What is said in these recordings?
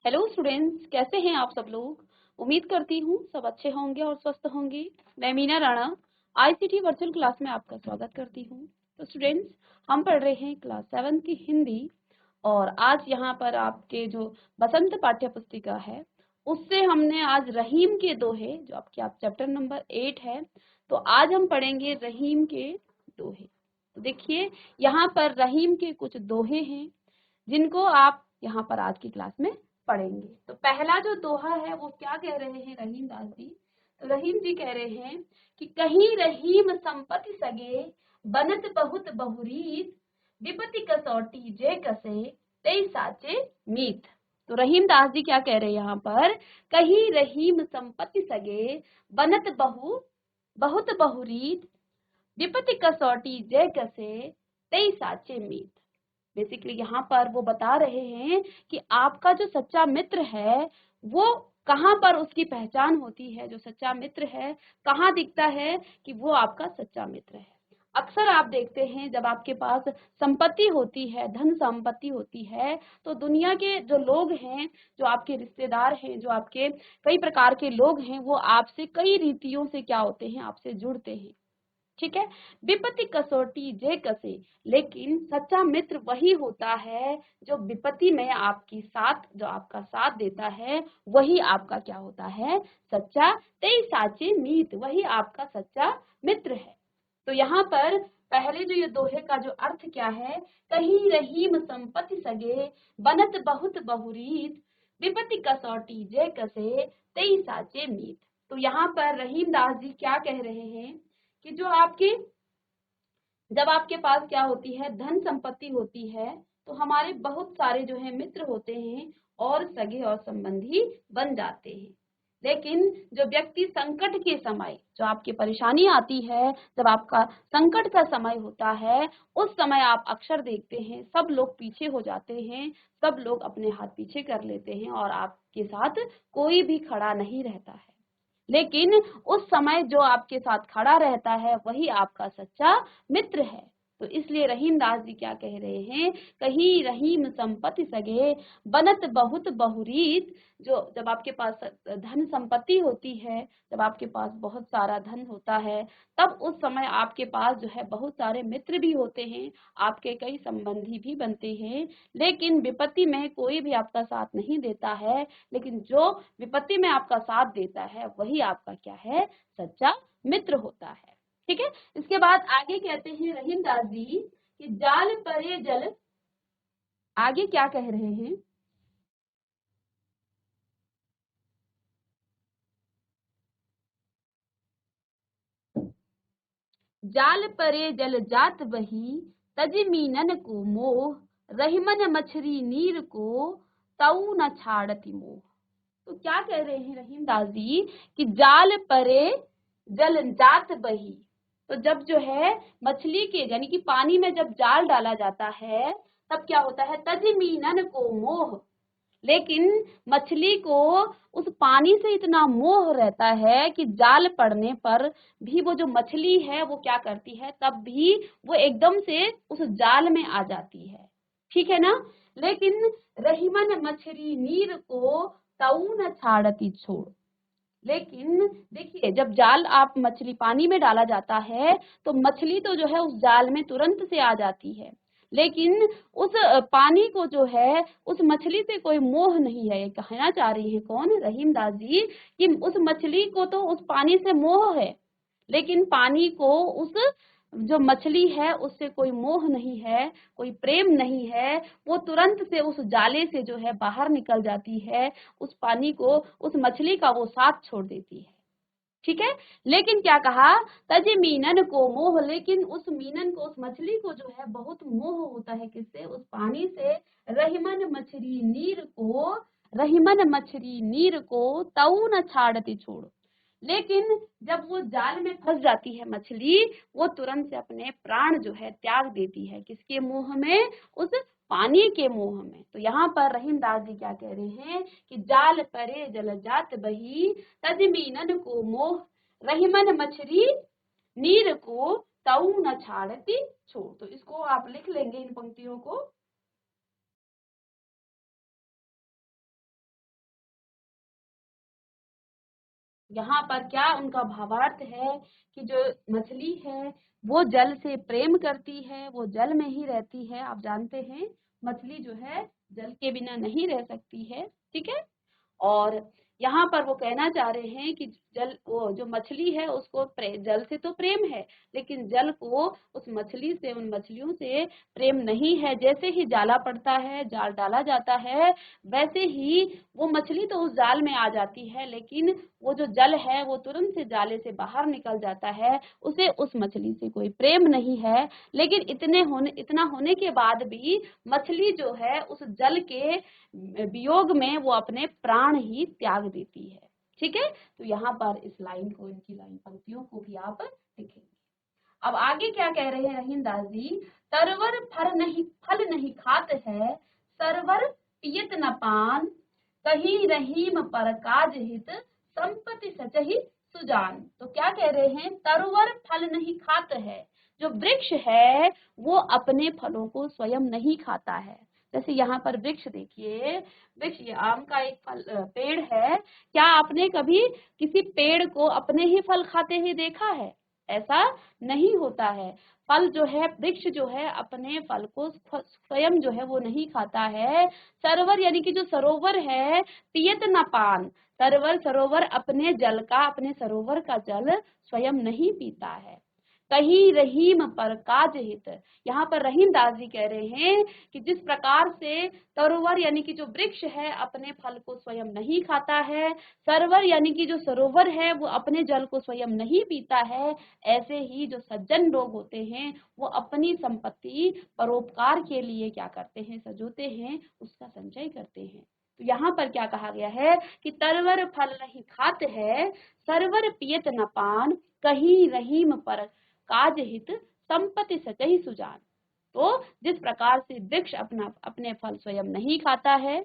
Hello students, कैसे हैं आप सब लोग। उम्मीद करती हूँ सब अच्छे होंगे और स्वस्थ होंगे। मैं Meena Rana ICT virtual class में आपका स्वागत करती हूँ। तो स्टूडेंट्स, हम पढ़ रहे हैं क्लास 7 की हिंदी और आज यहाँ पर आपके जो बसंत पाठ्य पुस्तिका है उससे हमने आज रहीम के दोहे, जो आपके आप चैप्टर नंबर 8 है, तो आज हम पढ़ेंगे रहीम के दोहे। तो देखिए, यहाँ पर रहीम के कुछ दोहे हैं जिनको आप यहाँ पर आज की क्लास में पढ़ेंगे। तो पहला जो दोहा है वो क्या कह रहे हैं रहीम दास जी। तो रहीम जी कह रहे हैं कि कहीं रहीम संपत्ति सगे, बनत बहुत बहुरीत, विपत्ति कसौटी जे कसे, तई साचे मीत। तो रहीम दास जी क्या कह रहे हैं यहाँ पर, कहीं रहीम संपत्ति सगे, बनत बहुत बहुरीत, विपत्ति कसौटी जय कसे, तई साचे मीत। बेसिकली यहाँ पर वो बता रहे हैं कि आपका जो सच्चा मित्र है वो कहाँ पर उसकी पहचान होती है। जो सच्चा मित्र है कहाँ दिखता है कि वो आपका सच्चा मित्र है। अक्सर आप देखते हैं जब आपके पास संपत्ति होती है, धन संपत्ति होती है, तो दुनिया के जो लोग हैं, जो आपके रिश्तेदार हैं, जो आपके कई प्रकार के लोग हैं, वो आपसे कई रीतियों से क्या होते हैं, आपसे जुड़ते हैं। ठीक है, विपत्ति कसौटी जे कसे, लेकिन सच्चा मित्र वही होता है जो विपत्ति में आपकी साथ, जो आपका साथ देता है, वही आपका क्या होता है, सच्चा तेई साचे मीत, वही आपका सच्चा मित्र है। तो यहाँ पर पहले जो ये दोहे का जो अर्थ क्या है, कहीं रहीम संपत्ति सगे, बनत बहुत बहुरीत, विपत्ति कसौटी जे कसे, तेई साचे मीत। तो यहाँ पर रहीम दास जी क्या कह रहे हैं कि जो आपके, जब आपके पास क्या होती है, धन संपत्ति होती है, तो हमारे बहुत सारे जो है मित्र होते हैं और सगे और संबंधी बन जाते हैं। लेकिन जो व्यक्ति संकट के समय, जो आपकी परेशानी आती है, जब आपका संकट का समय होता है, उस समय आप अक्सर देखते हैं सब लोग पीछे हो जाते हैं, सब लोग अपने हाथ पीछे कर लेते हैं और आपके साथ कोई भी खड़ा नहीं रहता है। लेकिन उस समय जो आपके साथ खड़ा रहता है वही आपका सच्चा मित्र है। तो इसलिए रहीम दास जी क्या कह रहे हैं, कहीं रहीम संपत्ति सगे, बनत बहुत बहुरीत। जो जब आपके पास धन संपत्ति होती है, जब आपके पास बहुत सारा धन होता है, तब उस समय आपके पास जो है बहुत सारे मित्र भी होते हैं, आपके कई संबंधी भी बनते हैं। लेकिन विपत्ति में कोई भी आपका साथ नहीं देता है, लेकिन जो विपत्ति में आपका साथ देता है वही आपका क्या है, सच्चा मित्र होता है। ठीक है, इसके बाद आगे कहते हैं रहीम दास जी कि जाल परे जल, आगे क्या कह रहे हैं, जाल परे जल जात बही, तज मीनन को मोह, रहीमन मछरी नीर को, तऊ न छाड़ती मोह। तो क्या कह रहे हैं रहीम दास जी कि जाल परे जल जात बही। तो जब जो है मछली के, यानी कि पानी में जब जाल डाला जाता है, तब क्या होता है, तजमीनन को मोह। लेकिन मछली को उस पानी से इतना मोह रहता है कि जाल पड़ने पर भी वो जो मछली है वो क्या करती है, तब भी वो एकदम से उस जाल में आ जाती है। ठीक है ना। लेकिन रहीमन मछली नीर को, तऊ न छाड़ती छोड़। लेकिन देखिए, जब जाल आप मछली पानी में डाला जाता है तो मछली तो जो है उस जाल में तुरंत से आ जाती है, लेकिन उस पानी को जो है, उस मछली से कोई मोह नहीं है। ये कहना चाह रही है कौन, रहीम दास जी, कि उस मछली को तो उस पानी से मोह है, लेकिन पानी को, उस जो मछली है उससे कोई मोह नहीं है, कोई प्रेम नहीं है। वो तुरंत से उस जाले से जो है बाहर निकल जाती है, उस पानी को, उस मछली का वो साथ छोड़ देती है। ठीक है। लेकिन क्या कहा, तज मीनन को मोह, लेकिन उस मीनन को, उस मछली को जो है बहुत मोह होता है, किससे, उस पानी से। रहीमन मछली नीर को, रहीमन मछली नीर को, तऊ न छाड़ती छोड़। लेकिन जब वो जाल में फंस जाती है मछली, वो तुरंत से अपने प्राण जो है त्याग देती है, किसके मोह में, उस पानी के मोह में। तो यहाँ पर रहीम दास जी क्या कह रहे हैं कि जाल परे जल जात बही, तजमीनन को मोह, रहीमन मछली नीर को, तऊ न छाड़ती छोड़। तो इसको आप लिख लेंगे इन पंक्तियों को। यहाँ पर क्या उनका भावार्थ है कि जो मछली है वो जल से प्रेम करती है, वो जल में ही रहती है। आप जानते हैं मछली जो है जल के बिना नहीं रह सकती है, ठीक है। और यहाँ पर वो कहना चाह रहे हैं कि जल, वो जो मछली है उसको जल से तो प्रेम है, लेकिन जल को उस मछली से, उन मछलियों से प्रेम नहीं है। जैसे ही जाला पड़ता है, जाल डाला जाता है, वैसे ही वो मछली तो उस जाल में आ जाती है, लेकिन वो जो जल है वो तुरंत से जाले से बाहर निकल जाता है। उसे उस मछली से कोई प्रेम नहीं है। लेकिन इतना होने के बाद भी मछली जो है उस जल के वियोग में वो अपने प्राण ही त्याग देती है, ठीक है। तो यहाँ पर इस लाइन को, इनकी लाइन पंक्तियों को भी आप लिखेंगे। अब आगे क्या कह रहे हैं रहीमदास जी, तरवर फल नहीं खात है, सरवर पियत न पान, कहीं रहीम पर काज हित, संपत्ति सचहि सुजान। तो क्या कह रहे हैं, तरवर फल नहीं खात है, जो वृक्ष है वो अपने फलों को स्वयं नहीं खाता है। जैसे यहाँ पर वृक्ष देखिए, वृक्ष ये आम का एक पेड़ है। क्या आपने कभी किसी पेड़ को अपने ही फल खाते हुए देखा है? ऐसा नहीं होता है। फल जो है, वृक्ष जो है अपने फल को स्वयं जो है वो नहीं खाता है। सरोवर यानी कि जो सरोवर है, पियत न पान, सरोवर अपने जल का, अपने सरोवर का जल स्वयं नहीं पीता है। कहीं रहीम पर काज हित, यहाँ पर रहीमदास जी कह रहे हैं कि जिस प्रकार से सरोवर यानी कि जो वृक्ष है अपने फल को स्वयं नहीं खाता है, सरोवर यानी कि जो सरोवर है वो अपने जल को स्वयं नहीं पीता है, ऐसे ही जो सज्जन लोग होते हैं वो अपनी संपत्ति परोपकार के लिए क्या करते हैं, सजोते हैं, उसका संचय करते हैं। तो यहाँ पर क्या कहा गया है कि तरवर फल नहीं खाते है, सरवर पियत न पान, कहीं रहीम पर काज हित, संपत्ति सचहि सुजान। तो जिस प्रकार से वृक्ष अपने फल स्वयं नहीं खाता है,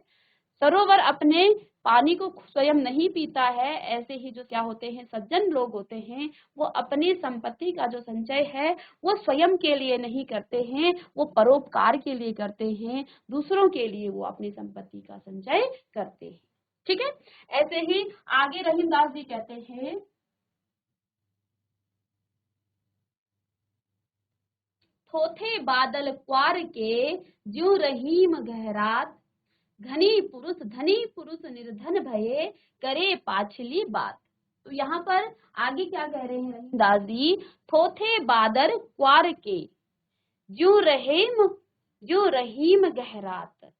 सरोवर अपने पानी को स्वयं नहीं पीता है, ऐसे ही जो क्या होते हैं, सज्जन लोग होते हैं, वो अपनी संपत्ति का जो संचय है वो स्वयं के लिए नहीं करते हैं, वो परोपकार के लिए करते हैं, दूसरों के लिए वो अपनी संपत्ति का संचय करते हैं, ठीक है। ऐसे ही आगे रहीमदास जी कहते हैं, थोथे बादल क्वार के, ज्यों रहीम गहरात, धनी पुरुष निर्धन भये, करे पाछली बात। तो यहाँ पर आगे क्या कह रहे हैं रहीमदास जी, थोथे बादल क्वार के, ज्यों रहीम गहरात।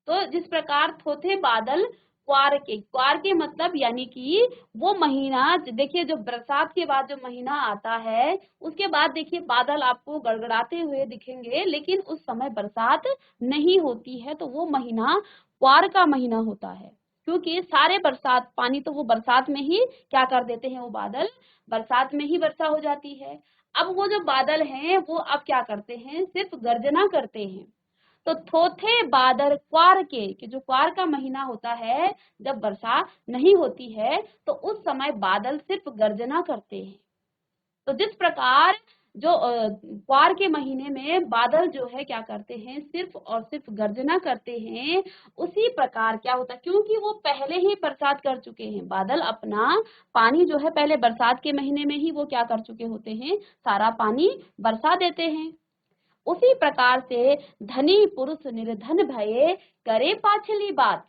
तो जिस प्रकार थोथे बादल क्वार के मतलब यानी कि वो महीना, देखिए जो बरसात के बाद जो महीना आता है उसके बाद देखिए बादल आपको गड़गड़ाते हुए दिखेंगे, लेकिन उस समय बरसात नहीं होती है। तो वो महीना क्वार का महीना होता है, क्योंकि सारे बरसात पानी तो वो बरसात में ही क्या कर देते हैं, वो बादल बरसात में ही वर्षा हो जाती है। अब वो जो बादल हैं वो अब क्या करते हैं, सिर्फ गर्जना करते हैं। तो थोथे बादल क्वार के, कि जो क्वार का महीना होता है जब वर्षा नहीं होती है तो उस समय बादल सिर्फ गर्जना करते हैं। तो जिस प्रकार जो क्वार के महीने में बादल जो है क्या करते हैं, सिर्फ और सिर्फ गर्जना करते हैं, उसी प्रकार क्या होता है, क्योंकि वो पहले ही बरसात कर चुके हैं, बादल अपना पानी जो है पहले बरसात के महीने में ही वो क्या कर चुके होते हैं, सारा पानी बरसा देते हैं। उसी प्रकार से धनी पुरुष निर्धन भये, करे पाछली बात।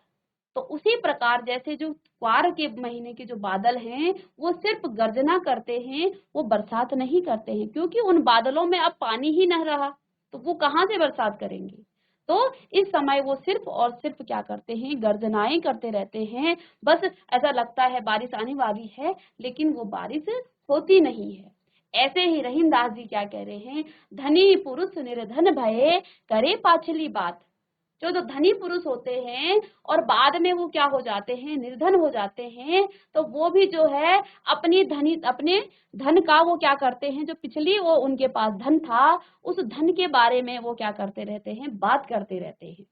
तो उसी प्रकार जैसे जो क्वार के महीने के जो बादल हैं वो सिर्फ गर्जना करते हैं, वो बरसात नहीं करते हैं, क्योंकि उन बादलों में अब पानी ही नहीं रहा, तो वो कहाँ से बरसात करेंगे। तो इस समय वो सिर्फ और सिर्फ क्या करते हैं, गर्जनाएं करते रहते हैं। बस ऐसा लगता है बारिश आने वाली है, लेकिन वो बारिश होती नहीं है। ऐसे ही रहीमदास जी क्या कह रहे हैं, धनी पुरुष निर्धन भये, करे पाछली बात। जो धनी पुरुष होते हैं और बाद में वो क्या हो जाते हैं, निर्धन हो जाते हैं, तो वो भी जो है अपने धन का वो क्या करते हैं, जो पिछली वो उनके पास धन था उस धन के बारे में वो क्या करते रहते हैं, बात करते रहते हैं।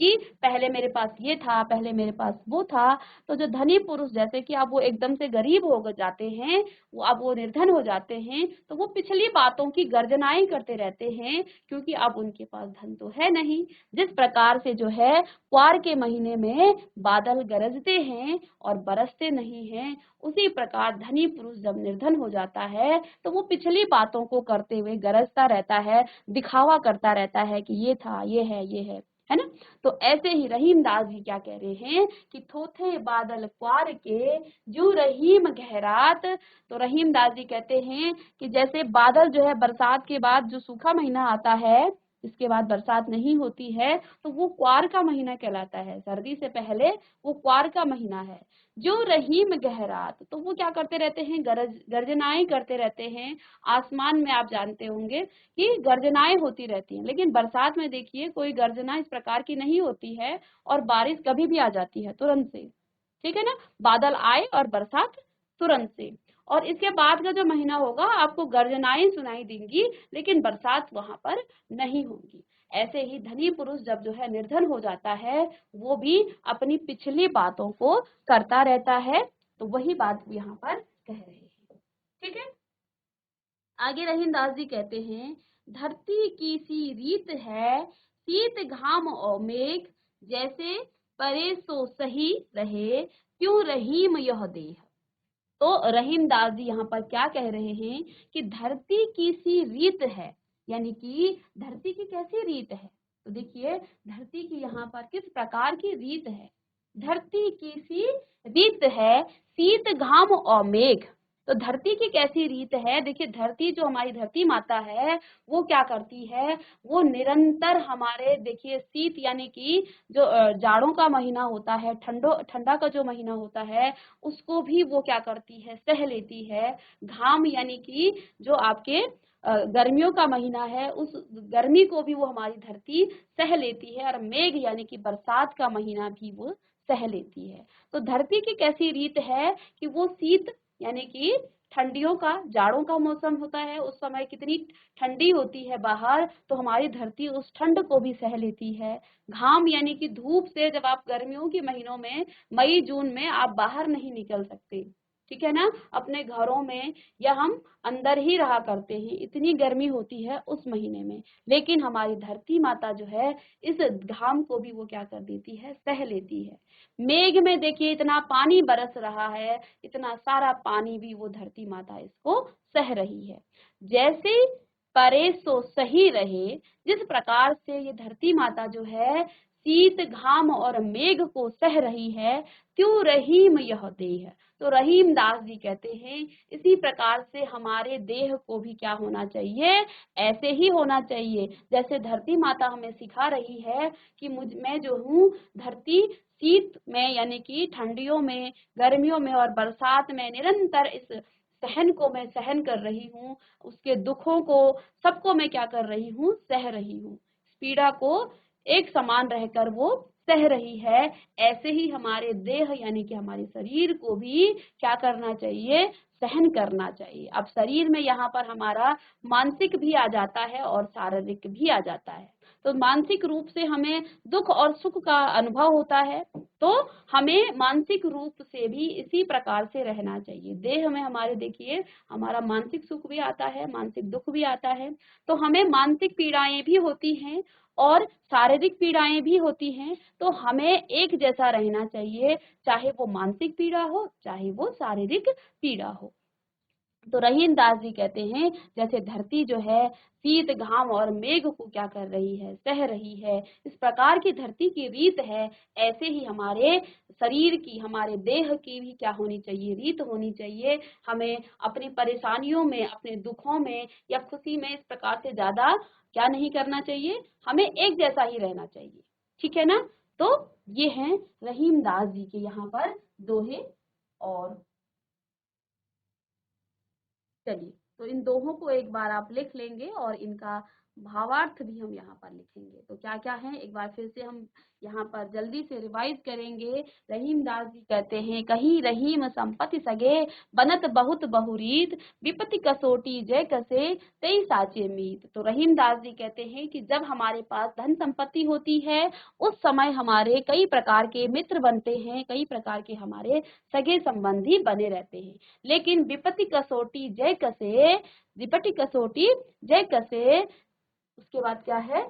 कि पहले मेरे पास ये था, पहले मेरे पास वो था। तो जो धनी पुरुष जैसे कि अब वो एकदम से गरीब हो जाते हैं, अब वो निर्धन हो जाते हैं, तो वो पिछली बातों की गर्जनाएं करते रहते हैं, क्योंकि अब उनके पास धन तो है नहीं। जिस प्रकार से जो है क्वार के महीने में बादल गरजते हैं और बरसते नहीं हैं, उसी प्रकार धनी पुरुष जब निर्धन हो जाता है तो वो पिछली बातों को करते हुए गरजता रहता है, दिखावा करता रहता है कि ये था, ये है ना। तो ऐसे ही रहीम दास जी क्या कह रहे हैं कि थोथे बादल क्वार के जू रहीम गहरात। तो रहीम दास जी कहते हैं कि जैसे बादल जो है बरसात के बाद जो सूखा महीना आता है, इसके बाद बरसात नहीं होती है, तो वो क्वार का महीना कहलाता है। सर्दी से पहले वो क्वार का महीना है। जो रहीम गहरात, तो वो क्या करते रहते हैं, गर्जनाएं करते रहते हैं। आसमान में आप जानते होंगे कि गर्जनाएं होती रहती हैं, लेकिन बरसात में देखिए कोई गर्जना इस प्रकार की नहीं होती है और बारिश कभी भी आ जाती है तुरंत से, ठीक है ना। बादल आए और बरसात तुरंत से। और इसके बाद का जो महीना होगा आपको गर्जनाएं सुनाई देंगी, लेकिन बरसात वहां पर नहीं होगी। ऐसे ही धनी पुरुष जब जो है निर्धन हो जाता है, वो भी अपनी पिछली बातों को करता रहता है। तो वही बात यहाँ पर कह रहे हैं, ठीक है। आगे रहीम दास जी कहते हैं, धरती की सी रीत है, शीत घाम और मेघ, जैसे परे सो सही रहे, क्यों रहीम यह देह। तो रहीम दास जी यहाँ पर क्या कह रहे हैं कि धरती की सी रीत है, यानी कि धरती की कैसी रीत है। तो देखिए धरती की यहाँ पर किस प्रकार की रीत है। धरती की सी रीत है, शीत घाम और मेघ। तो धरती की कैसी रीत है, देखिए धरती जो हमारी धरती माता है वो क्या करती है, वो निरंतर हमारे देखिए शीत यानी कि जो जाड़ों का महीना होता है, ठंडा का जो महीना होता है, उसको भी वो क्या करती है, सह लेती है। घाम यानी कि जो आपके गर्मियों का महीना है, उस गर्मी को भी वो हमारी धरती सह लेती है। और मेघ यानी कि बरसात का महीना भी वो सह लेती है। तो धरती की कैसी रीत है कि वो शीत यानी कि ठंडियों का, जाड़ों का मौसम होता है, उस समय कितनी ठंडी होती है बाहर, तो हमारी धरती उस ठंड को भी सह लेती है। घाम यानी कि धूप से, जब आप गर्मियों के महीनों में मई जून में आप बाहर नहीं निकल सकते, ठीक है ना, अपने घरों में या हम अंदर ही रहा करते हैं, इतनी गर्मी होती है उस महीने में। लेकिन हमारी धरती माता जो है इस घाम को भी वो क्या कर देती है, सह लेती है। मेघ में देखिए इतना पानी बरस रहा है, इतना सारा पानी भी वो धरती माता इसको सह रही है। जैसे परे सो सही रहे, जिस प्रकार से ये धरती माता जो है शीत घाम और मेघ को सह रही है, क्यों रहीम यह देह। तो रहीम दास जी कहते हैं इसी प्रकार से हमारे देह को भी क्या होना चाहिए, ऐसे ही होना चाहिए। जैसे धरती माता हमें सिखा रही है कि मैं जो हूँ धरती शीत में यानी कि ठंडियों में, गर्मियों में और बरसात में निरंतर इस सहन को मैं सहन कर रही हूँ, उसके दुखों को सबको मैं क्या कर रही हूँ, सह रही हूँ। पीड़ा को एक समान रहकर वो सह रही है। ऐसे ही हमारे देह यानी कि हमारे शरीर को भी क्या करना चाहिए, सहन करना चाहिए। अब शरीर में यहाँ पर हमारा मानसिक भी आ जाता है और शारीरिक भी आ जाता है। तो मानसिक रूप से हमें दुख और सुख का अनुभव होता है, तो हमें मानसिक रूप से भी इसी प्रकार से रहना चाहिए। देह में हमारे देखिए हमारा मानसिक सुख भी आता है, मानसिक दुख भी आता है। तो हमें मानसिक पीड़ाएं भी होती हैं और शारीरिक पीड़ाएं भी होती हैं, तो हमें एक जैसा रहना चाहिए, चाहे वो मानसिक पीड़ा हो चाहे वो शारीरिक पीड़ा हो। तो रहीम दास जी कहते हैं जैसे धरती जो है शीत घाम और मेघ को क्या कर रही है, सह रही है, इस प्रकार की धरती की रीत है, ऐसे ही हमारे शरीर की, हमारे देह की भी क्या होनी चाहिए, रीत होनी चाहिए। हमें अपनी परेशानियों में, अपने दुखों में या खुशी में इस प्रकार से ज्यादा क्या नहीं करना चाहिए, हमें एक जैसा ही रहना चाहिए, ठीक है ना। तो ये हैं रहीम दास जी के यहाँ पर दोहे। और चलिए तो इन दोहों को एक बार आप लिख लेंगे और इनका भावार्थ भी हम यहाँ पर लिखेंगे। तो क्या क्या है, एक बार फिर से हम यहाँ पर जल्दी से रिवाइज करेंगे। रहीमदास जी कहते हैं, कहीं रहीम संपत्ति सगे, बनत बहुत बहुरीत, विपत्ति कसोटी जय कसे, तेई साचे मीत। तो रहीमदास जी कहते हैं कि जब हमारे पास धन संपत्ति होती है, उस समय हमारे कई प्रकार के मित्र बनते हैं, कई प्रकार के हमारे सगे संबंधी बने रहते हैं। लेकिन विपत्ति कसोटी जय कसे, विपत्ति कसोटी जय कसे, उसके बाद क्या है,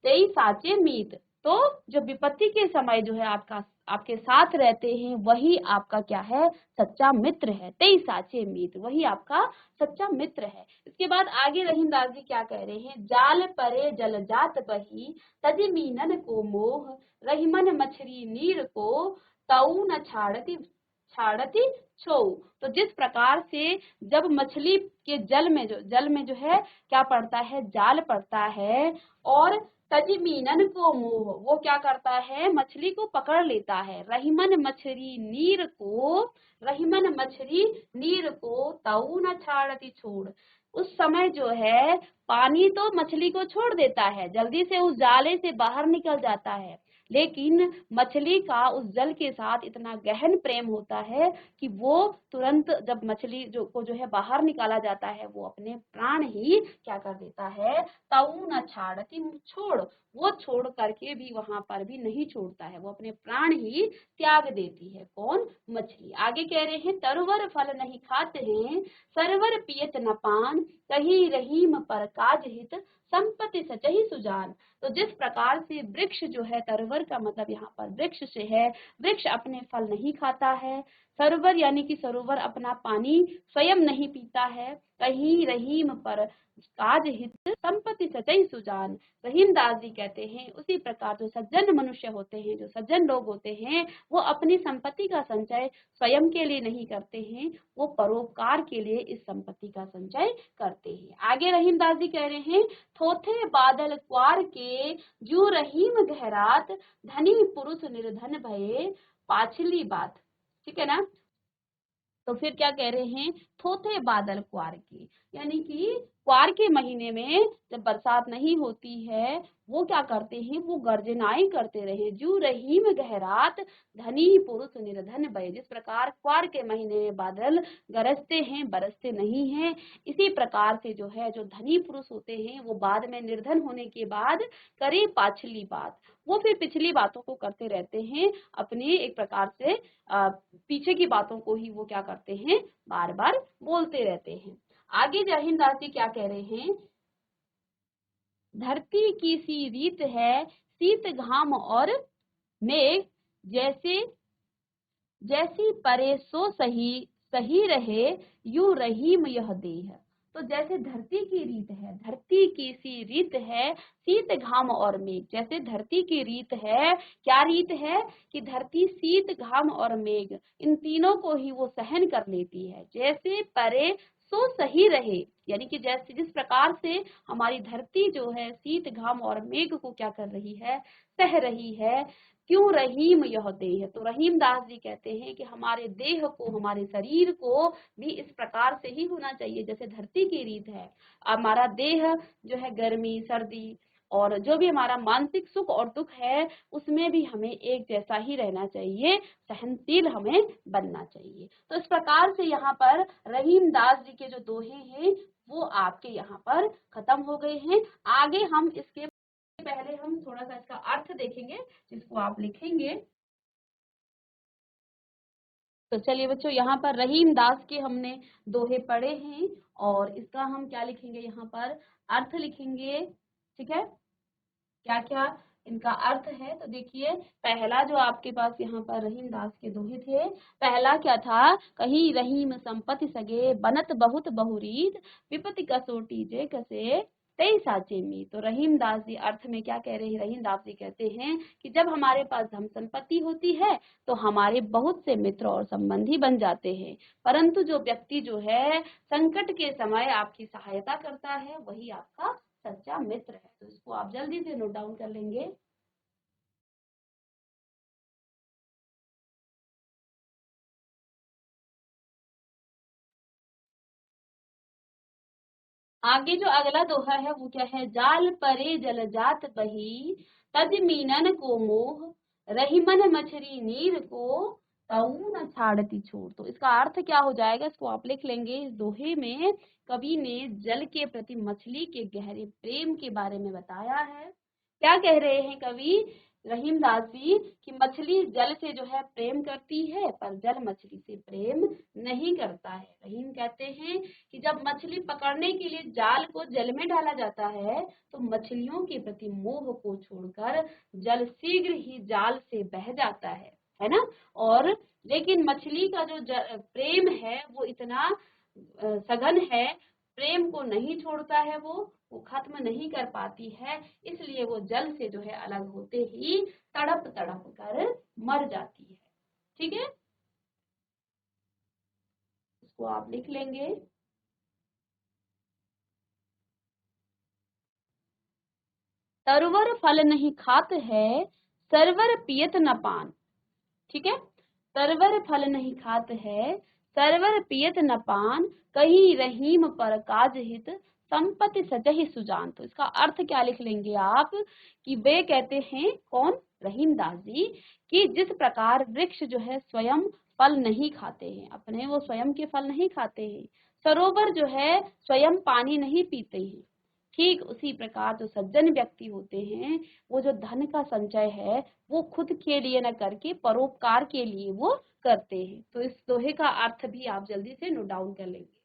तेई साचे मीत। तो जो विपत्ति के समय जो है आपके साथ रहते हैं, वही आपका क्या है, सच्चा मित्र है। तेई साचे मीत, वही आपका सच्चा मित्र है। इसके बाद आगे रहीमदास जी क्या कह रहे हैं, जाल परे जल जात बही, तज मीनन को मोह, रहीमन मछरी नीर को, तऊ न छाड़ती छाड़ती छो। तो जिस प्रकार से जब मछली के जल में जो है क्या पड़ता है, जाल पड़ता है, और तजमीनन को मोह, वो क्या करता है, मछली को पकड़ लेता है। रहीमन मछली नीर को, रहीमन मछली नीर को, तऊ न छाड़ती छोड़। उस समय जो है पानी तो मछली को छोड़ देता है, जल्दी से उस जाले से बाहर निकल जाता है, लेकिन मछली का उस जल के साथ इतना गहन प्रेम होता है कि वो तुरंत जब मछली को जो है बाहर निकाला जाता है, वो अपने प्राण ही क्या कर देता है, ताऊ न छाड़ती छोड़, वो छोड़ करके भी वहां पर भी नहीं छोड़ता है, वो अपने प्राण ही त्याग देती है। कौन, मछली। आगे कह रहे हैं, तरवर फल नहीं खाते हैं, सरवर पियत न पान, कहीं रहीम पर काज हित, संपत्ति सचही सुजान। तो जिस प्रकार से वृक्ष जो है, तरवर का मतलब यहाँ पर वृक्ष से है, वृक्ष अपने फल नहीं खाता है, सरोवर यानी कि सरोवर अपना पानी स्वयं नहीं पीता है, कहीं रहीम पर काज हित, संपत्ति सचई सुजान। रहीमदास जी कहते हैं, उसी प्रकार जो सज्जन मनुष्य होते हैं, जो सज्जन लोग होते हैं, वो अपनी संपत्ति का संचय स्वयं के लिए नहीं करते हैं, वो परोपकार के लिए इस संपत्ति का संचय करते हैं। आगे रहीमदास जी कह रहे हैं, थोथे बादल क्वार के, जू रहीम गहरात, धनी पुरुष निर्धन भये, पाछली बात। ठीक है ना। तो फिर क्या कह रहे हैं, थोथे बादल क्वार के, यानी कि क्वार के महीने में जब बरसात नहीं होती है, वो क्या करते हैं, वो गर्जनाएं करते रहे, जू रहीम गहरात, धनी पुरुष निर्धन भय। जिस प्रकार क्वार के महीने में बादल गरजते हैं, बरसते नहीं हैं, इसी प्रकार से जो है, जो धनी पुरुष होते हैं, वो बाद में निर्धन होने के बाद करे पाछली बात, वो फिर पिछली बातों को करते रहते हैं, अपनी एक प्रकार से पीछे की बातों को ही वो क्या करते हैं, बार बार बोलते रहते हैं। आगे रहीमदास जी क्या कह रहे हैं, धरती की सी रीत है, शीत घाम और मेघ, जैसे जैसी परे सो सही सही रहे, यूं रहीम यह देह। तो जैसे धरती की रीत है, धरती की सी रीत है, शीत घाम और मेघ। जैसे धरती की रीत है, क्या रीत है, कि धरती शीत घाम और मेघ इन तीनों को ही वो सहन कर लेती है। जैसे परे सो सही रहे, यानी कि जैसे जिस प्रकार से हमारी धरती जो है शीत घाम और मेघ को क्या कर रही है, सह रही है, क्यों रहीम यह देह। तो रहीम दास जी कहते हैं कि हमारे देह को, हमारे शरीर को भी इस प्रकार से ही होना चाहिए जैसे धरती की रीत है। हमारा देह जो है गर्मी सर्दी और जो भी हमारा मानसिक सुख और दुख है, उसमें भी हमें एक जैसा ही रहना चाहिए, सहनशील हमें बनना चाहिए। तो इस प्रकार से यहाँ पर रहीम दास जी के जो दोहे हैं वो आपके यहाँ पर खत्म हो गए हैं। आगे हम इसके पहले हम थोड़ा सा इसका अर्थ देखेंगे, जिसको आप लिखेंगे। तो चलिए बच्चों, यहाँ पर रहीम दास के हमने दोहे पढ़े हैं और इसका हम क्या लिखेंगे, यहाँ पर अर्थ लिखेंगे। ठीक है, क्या क्या इनका अर्थ है। तो देखिए, पहला जो आपके पास यहाँ पर रहीम दास के दोहे थे, पहला क्या था, कहीं रहीम संपत्ति सगे, बनत बहुत बहुरीत, विपत्ति कसोटी जे कसे, तेई साचे में। तो रहीम दास जी अर्थ में क्या कह रहे हैं, रहीम दास जी कहते हैं कि जब हमारे पास धन संपत्ति होती है तो हमारे बहुत से मित्र और संबंधी बन जाते हैं, परंतु जो व्यक्ति जो है संकट के समय आपकी सहायता करता है, वही आपका सच्चा मित्र है। तो इसको आप जल्दी से नोट डाउन कर लेंगे। आगे जो अगला दोहा है वो क्या है, जाल परे जल जात बही, तज मीनन को मोह, रही मन मछरी नीर को, तऊ न छाड़ती छोड़। तो इसका अर्थ क्या हो जाएगा, इसको आप लिख लेंगे। इस दोहे में कवि ने जल के प्रति मछली के गहरे प्रेम के बारे में बताया है। क्या कह रहे हैं कवि रहीम दास जी कि मछली जल से जो है प्रेम करती है, पर जल मछली से प्रेम नहीं करता है। रहीम कहते हैं कि जब मछली पकड़ने के लिए जाल को जल में डाला जाता है तो मछलियों के प्रति मोह को छोड़कर जल शीघ्र ही जाल से बह जाता है ना। और लेकिन मछली का जो प्रेम है वो इतना सघन है, प्रेम को नहीं छोड़ता है, वो खत्म नहीं कर पाती है, इसलिए वो जल से जो है अलग होते ही तड़प तड़प कर मर जाती है। ठीक है, इसको आप लिख लेंगे। तरवर फल नहीं खात है, सरवर पियत न पान। ठीक है, तरवर फल नहीं खात है, सरवर पियत न पान, कहीं रहीम पर काज हित, संपत्ति सजहि सुजान। तो इसका अर्थ क्या लिख लेंगे आप कि वे कहते हैं, कौन, रहीम दास जी, कि जिस प्रकार वृक्ष जो है स्वयं फल नहीं खाते हैं, अपने वो स्वयं के फल नहीं खाते हैं, सरोवर जो है स्वयं पानी नहीं पीते हैं, ठीक उसी प्रकार जो सज्जन व्यक्ति होते हैं वो जो धन का संचय है वो खुद के लिए न करके परोपकार के लिए वो करते हैं। तो इस दोहे का अर्थ भी आप जल्दी से नोट डाउन कर लेंगे।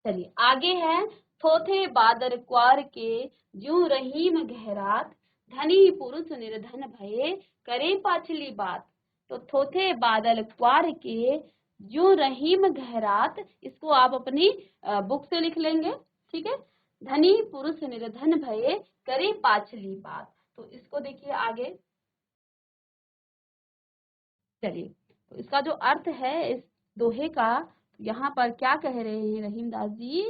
चलिए आगे है, थोथे बादर क्वार के, ज्यों रहीम गहरात, धनी पुरुष निर्धन भये, करे पाछली बात। तो थोथे बादल क्वार के, ज्यों रहीम गहरात, इसको आप अपनी बुक से लिख लेंगे। ठीक है, धनी पुरुष निर्धन भये, करे पाछली बात। तो इसको देखिए आगे, चलिए तो इसका जो अर्थ है इस दोहे का, यहाँ पर क्या कह रहे हैं रहीम दास जी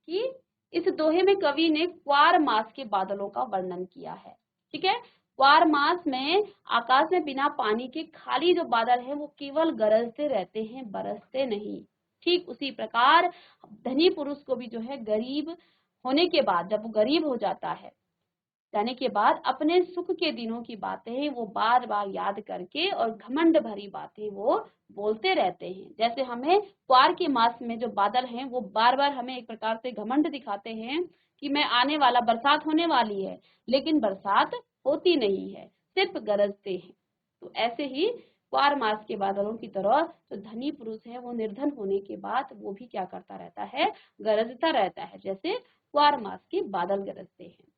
कि इस दोहे में कवि ने क्वार मास के बादलों का वर्णन किया है। ठीक है, क्वार मास में आकाश में बिना पानी के खाली जो बादल है वो केवल गरजते रहते हैं, बरसते नहीं। ठीक उसी प्रकार धनी पुरुष को भी जो है गरीब होने के बाद, जब वो गरीब हो जाता है जाने के बाद, अपने सुख के दिनों की बातें वो बार बार याद करके और घमंड भरी बातें वो बोलते रहते हैं। जैसे हमें क्वार के मास में जो बादल हैं वो बार बार हमें एक प्रकार से घमंड दिखाते हैं कि मैं आने वाला बरसात होने वाली है, लेकिन बरसात होती नहीं है, सिर्फ गरजते हैं। तो ऐसे ही क्वार मास के बादलों की तरह जो धनी पुरुष है वो निर्धन होने के बाद वो भी क्या करता रहता है, गरजता रहता है, जैसे क्वार मास के बादल गरजते हैं।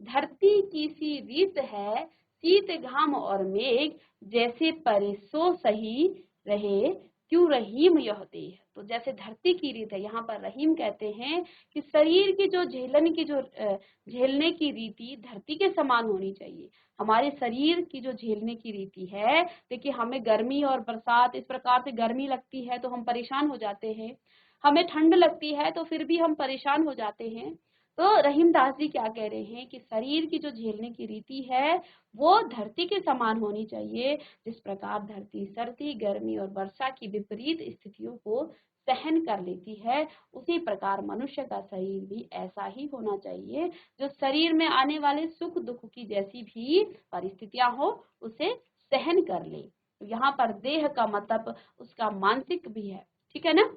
धरती की सी रीत है, शीत घाम और मेघ, जैसे परे सो सही रहे, क्यों रहीम यह देह। तो जैसे धरती की रीत है, यहाँ पर रहीम कहते हैं कि शरीर की जो झेलन की जो झेलने की रीति धरती के समान होनी चाहिए। हमारे शरीर की जो झेलने की रीति है, देखिए हमें गर्मी और बरसात इस प्रकार से, गर्मी लगती है तो हम परेशान हो जाते हैं, हमें ठंड लगती है तो फिर भी हम परेशान हो जाते हैं। तो रहीम दास जी क्या कह रहे हैं कि शरीर की जो झेलने की रीति है वो धरती के समान होनी चाहिए। जिस प्रकार धरती सर्दी, गर्मी और वर्षा की विपरीत स्थितियों को सहन कर लेती है, उसी प्रकार मनुष्य का शरीर भी ऐसा ही होना चाहिए, जो शरीर में आने वाले सुख दुख की जैसी भी परिस्थितियां हो उसे सहन कर ले। तो यहाँ पर देह का मतलब उसका मानसिक भी है। ठीक है ना,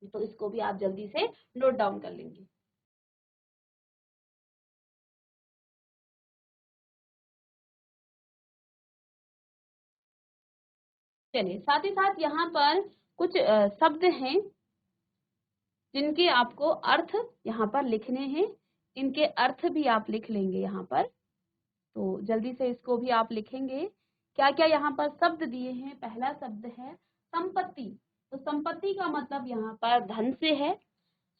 तो इसको भी आप जल्दी से नोट डाउन कर लेंगे। चलिए साथ ही साथ यहाँ पर कुछ शब्द हैं जिनके आपको अर्थ यहाँ पर लिखने हैं, इनके अर्थ भी आप लिख लेंगे यहाँ पर। तो जल्दी से इसको भी आप लिखेंगे। क्या क्या यहाँ पर शब्द दिए हैं, पहला शब्द है संपत्ति। तो संपत्ति का मतलब यहाँ पर धन से है।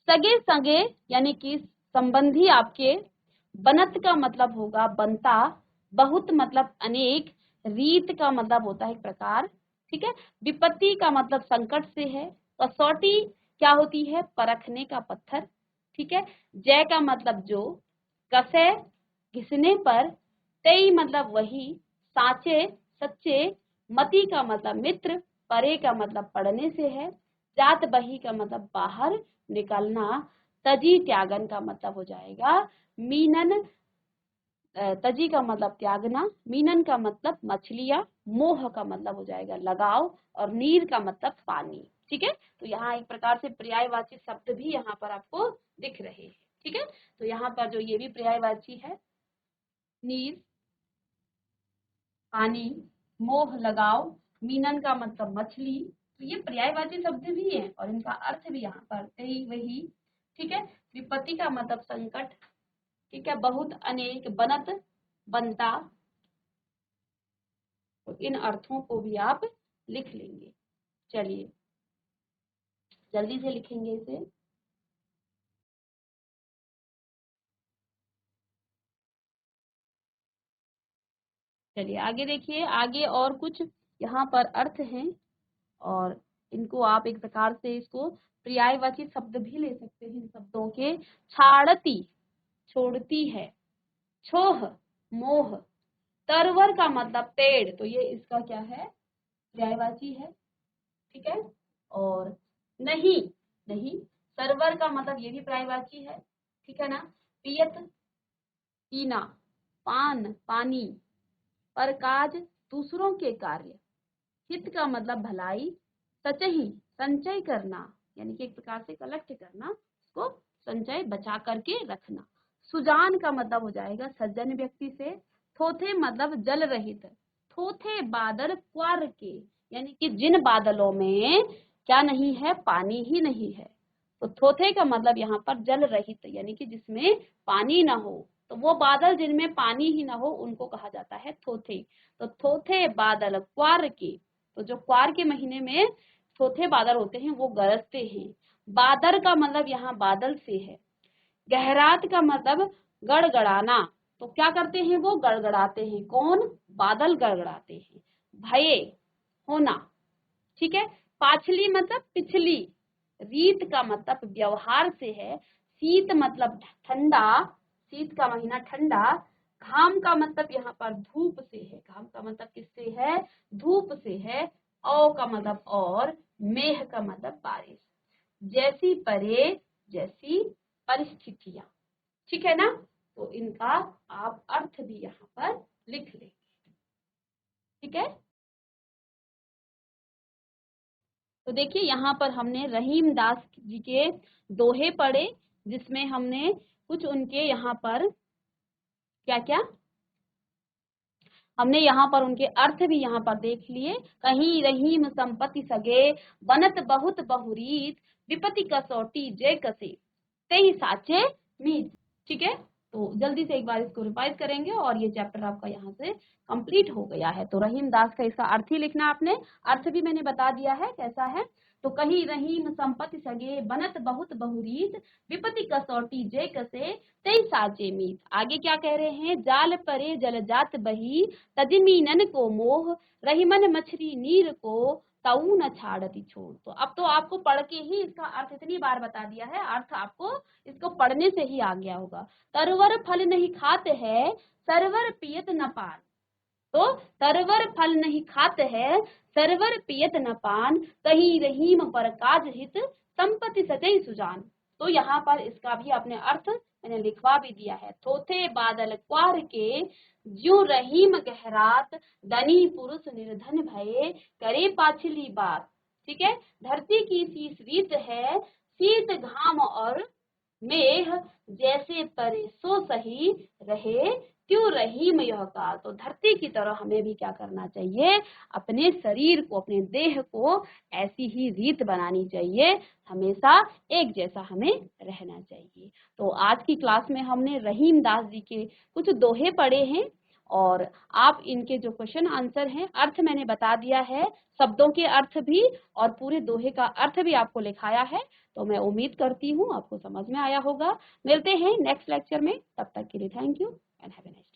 सगे सगे यानी कि संबंधी आपके। बनत का मतलब होगा बनता। बहुत मतलब अनेक। रीत का मतलब होता है एक प्रकार। ठीक है, विपत्ति का मतलब संकट से है। कसौटी क्या होती है, परखने का पत्थर। ठीक है, जय का मतलब जो। कसे घिसने पर। तई मतलब वही, साचे सच्चे। मति का मतलब मित्र। परे का मतलब पढ़ने से है, जात बही का मतलब बाहर निकलना, तजी त्यागन का मतलब हो जाएगा मीनन, तजी का मतलब त्यागना, मीनन का मतलब मछलियां, मोह का मतलब हो जाएगा लगाव, और नीर का मतलब पानी। ठीक है, तो यहाँ एक प्रकार से पर्यायवाची शब्द भी यहाँ पर आपको दिख रहे हैं। ठीक है, तो यहाँ पर जो ये भी पर्यायवाची है, नीर पानी, मोह लगाव, मीनन का मतलब मछली, तो ये पर्यायवाची शब्द भी है और इनका अर्थ भी यहाँ पर वही। ठीक है, विपत्ति का मतलब संकट, ठीक है, बहुत, अनेक, बनत, बनता, तो इन अर्थों को भी आप लिख लेंगे। चलिए जल्दी से लिखेंगे इसे। चलिए आगे देखिए, आगे और कुछ यहाँ पर अर्थ हैं और इनको आप एक प्रकार से इसको पर्यायवाची शब्द भी ले सकते हैं इन शब्दों के। छाड़ती, छोड़ती है, छोह, मोह, तरवर का मतलब पेड़, तो ये इसका क्या है, पर्यायवाची है। ठीक है, और नहीं, नहीं, सरवर का मतलब ये भी पर्यायवाची है। ठीक है ना, पियत, पीना, पान, पानी, परकाज, दूसरों के कार्य, हित का मतलब भलाई, सचही, संचय करना, यानी कि एक प्रकार से कलेक्ट करना, उसको संचय बचा करके रखना। सुजान का मतलब हो जाएगा सज्जन व्यक्ति से। थोथे मतलब जल रहित, थोथे बादल क्वार के, यानी कि जिन बादलों में क्या नहीं है, पानी ही नहीं है। तो थोथे का मतलब यहाँ पर जल रहित, यानी कि जिसमें पानी ना हो, तो वो बादल जिनमें पानी ही ना हो उनको कहा जाता है थोथे। तो थोथे बादल क्वार के, तो जो क्वार के महीने में थोथे बादल होते हैं वो गरजते हैं। बादर का मतलब यहाँ बादल से है। गहरात का मतलब गड़गड़ाना, तो क्या करते हैं वो गड़गड़ाते हैं, कौन, बादल गड़गड़ाते हैं। भये, होना। ठीक है, पाछली मतलब पिछली, रीत का मतलब व्यवहार से है, शीत मतलब ठंडा, शीत का महीना ठंडा, घाम का मतलब यहाँ पर धूप से है, घाम का मतलब किससे है, धूप से है, औ का मतलब और, मेह का मतलब बारिश, जैसी परे, जैसी परिस्थितियां। ठीक है ना, तो इनका आप अर्थ भी यहाँ पर लिख लेंगे। ठीक है, तो देखिए यहाँ पर हमने रहीम दास जी के दोहे पढ़े, जिसमें हमने कुछ उनके यहाँ पर क्या क्या, हमने यहाँ पर उनके अर्थ भी यहाँ पर देख लिए। कहीं रहीम संपत्ति सगे, बनत बहुत बहुरीत, विपत्ति कसौटी जय कसे, तेई साचे मीत। ठीक है, तो जल्दी से एक बार इसको रिवाइज करेंगे और ये चैप्टर आपका यहाँ से कंप्लीट हो गया है। तो रहीम दास का इसका अर्थ ही लिखना आपने, अर्थ भी मैंने बता दिया है कैसा है। तो कहीं रहीम संपत्ति सगे, बनत बहुत बहुरीत, विपत्ति कसौटी जय कसे, तेई साचे मीत। आगे क्या कह रहे हैं, जाल परे जल जात बही, तजमीनन को मोह, रहीमन मछली नीर को, तऊ न छाड़ती छोड़। तो अब तो आपको पढ़ के ही इसका अर्थ इतनी बार बता दिया है, अर्थ आपको इसको पढ़ने से ही आ गया होगा। तरवर फल नहीं खाते है, सरवर पियत न पान, तो तरवर फल नहीं खाते है, सरवर पियत न पान, कहीं रहीम पर काज हित, संपत्ति सचई सुजान। तो यहाँ पर इसका भी अपने अर्थ मैंने लिखवा भी दिया है। थोथे बादल क्वार के, ज्यों रहीम गहरात, धनी पुरुष निर्धन भये, करे पाछली बात। ठीक है, धरती की सी रीत है, शीत घाम और मेघ, जैसे परे सो सही रहे, क्यों रहीम यह काल। तो धरती की तरह हमें भी क्या करना चाहिए, अपने शरीर को, अपने देह को ऐसी ही रीत बनानी चाहिए, हमेशा एक जैसा हमें रहना चाहिए। तो आज की क्लास में हमने रहीम दास जी के कुछ दोहे पढ़े हैं और आप इनके जो क्वेश्चन आंसर हैं, अर्थ मैंने बता दिया है, शब्दों के अर्थ भी और पूरे दोहे का अर्थ भी आपको लिखाया है। तो मैं उम्मीद करती हूँ आपको समझ में आया होगा। मिलते हैं नेक्स्ट लेक्चर में, तब तक के लिए thank you and have a nice day.